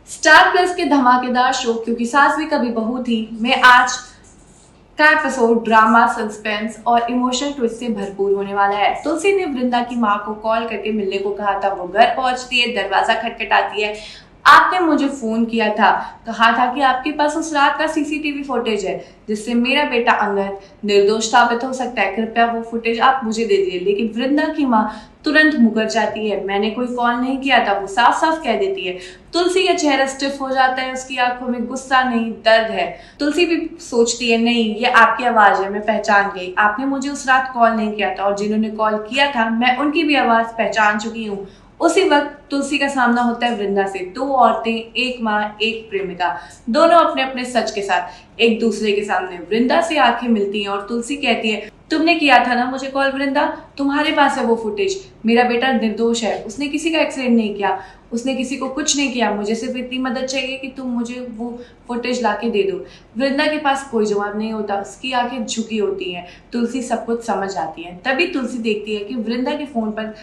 Star plus के धमाकेदार show क्योंकि सास भी कभी बहू थी में आज का एपिसोड ड्रामा, सस्पेंस और इमोशनल ट्विस्ट से भरपूर होने वाला है। तुलसी ने वृंदा की माँ को कॉल करके मिलने को कहा था। वो घर पहुंचती है, दरवाजा खटखटाती है। आपने मुझे फोन किया था, कहा था कि आपके पास उस रात का सीसीटीवी फुटेज है जिससे मेरा बेटा अंगद निर्दोष साबित हो सकता है। कृपया वो फुटेज आप मुझे दे दीजिए। लेकिन वृंदा की माँ तुरंत मुकर जाती है। मैंने कोई कॉल नहीं किया था, वो साफ साफ कह देती है। तुलसी का चेहरा स्टिफ हो जाता है, उसकी आंखों में गुस्सा नहीं दर्द है। तुलसी भी सोचती है नहीं, ये आपकी आवाज है, मैं पहचान गई। आपने मुझे उस रात कॉल नहीं किया था और जिन्होंने कॉल किया था मैं उनकी भी आवाज पहचान चुकी हूँ। उसी वक्त तुलसी का सामना होता है वृंदा से। दो औरतें, एक माँ, एक प्रेमिका, दोनों अपने अपने सच के साथ एक दूसरे के सामने। वृंदा से आंखें मिलती हैं और तुलसी कहती है, तुमने किया था ना मुझे कॉल वृंदा, तुम्हारे पास है वो फुटेज। मेरा बेटा निर्दोष है, उसने किसी का एक्सीडेंट नहीं किया, उसने किसी को कुछ नहीं किया। मुझे सिर्फ इतनी मदद चाहिए कि तुम मुझे वो फुटेज लाके दे दो। वृंदा के पास कोई जवाब नहीं होता, उसकी आंखें झुकी होती हैं। तुलसी सब कुछ समझ आती है। तभी तुलसी देखती है कि वृंदा के फोन पर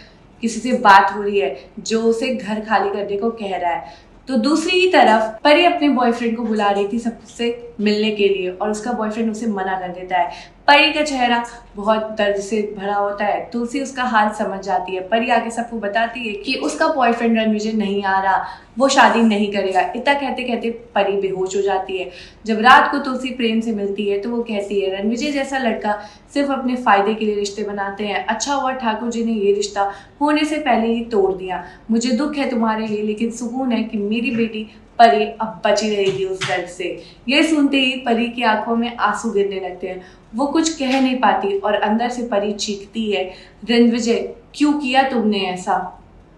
किसी से बात हो रही है जो उसे घर खाली करने को कह रहा है। तो दूसरी ही तरफ परी अपने बॉयफ्रेंड को बुला रही थी सबसे मिलने के लिए और उसका बॉयफ्रेंड उसे मना कर देता है। परी का चेहरा बहुत दर्द से भरा होता है। तुलसी उसका हाल समझ जाती है। परी आगे सबको बताती है कि उसका बॉयफ्रेंड रणविजय नहीं आ रहा, वो शादी नहीं करेगा। इतना कहते कहते परी बेहोश हो जाती है। जब रात को तुलसी प्रेम से मिलती है तो वो कहती है, रणविजय जैसा लड़का सिर्फ अपने फायदे के लिए रिश्ते बनाते हैं। अच्छा हुआ ठाकुर जी ने ये रिश्ता होने से पहले ही तोड़ दिया। मुझे दुख है तुम्हारे लिए, लेकिन सुकून है कि मेरी बेटी परी अब बची रहेगी उस दर्द से। ये सुनते ही परी की आंखों में आंसू गिरने लगते हैं। वो कुछ कह नहीं पाती और अंदर से परी चीखती है, रणविजय क्यों किया तुमने ऐसा।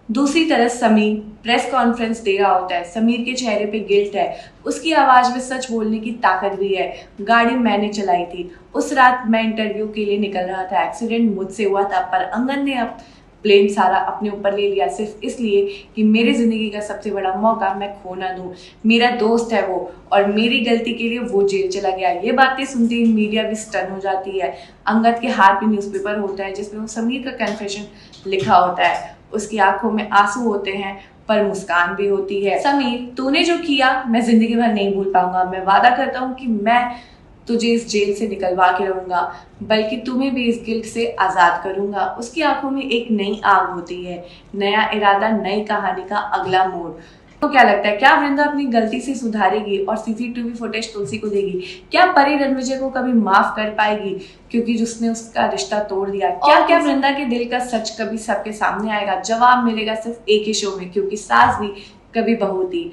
दूसरी तरफ समीर प्रेस कॉन्फ्रेंस दे रहा होता है। समीर के चेहरे पे गिल्ट है, उसकी आवाज में सच बोलने की ताकत भी है। गाड़ी मैंने चलाई थी, उस रात मैं इंटरव्यू के लिए निकल रहा था। एक्सीडेंट मुझसे हुआ था, पर अंगद ने अब ब्लेम सारा अपने ऊपर ले लिया, सिर्फ इसलिए कि मेरी जिंदगी का सबसे बड़ा मौका मैं खो ना दूं। मेरा दोस्त है वो और मेरी गलती के लिए वो जेल चला गया। ये बातें सुनते ही मीडिया भी स्टन हो जाती है। अंगद के हाथ में न्यूज़पेपर होता है जिसमें वो समीर का कन्फेशन लिखा होता है। उसकी आंखों में आंसू होते हैं पर मुस्कान भी होती है। समीर, तूने जो किया मैं जिंदगी भर नहीं भूल पाऊंगा। मैं वादा करता हूँ कि मैं तुझे इस जेल से निकलवा के रहूंगा, बल्कि तुम्हें भी इस गिल्ट से आजाद करूंगा। उसकी आंखों में एक नई आग होती है, नया इरादा, नई कहानी का अगला मोड़। तो क्या लगता है, क्या वृंदा अपनी गलती से सुधारेगी और सीसीटीवी फुटेज तुलसी को देगी? क्या परी रणविजय को कभी माफ कर पाएगी क्योंकि जिसने उसका रिश्ता तोड़ दिया? क्या वृंदा के दिल का सच कभी सबके सामने आएगा? जवाब मिलेगा सिर्फ एक ही शो में, क्योंकि सास भी कभी बहू थी।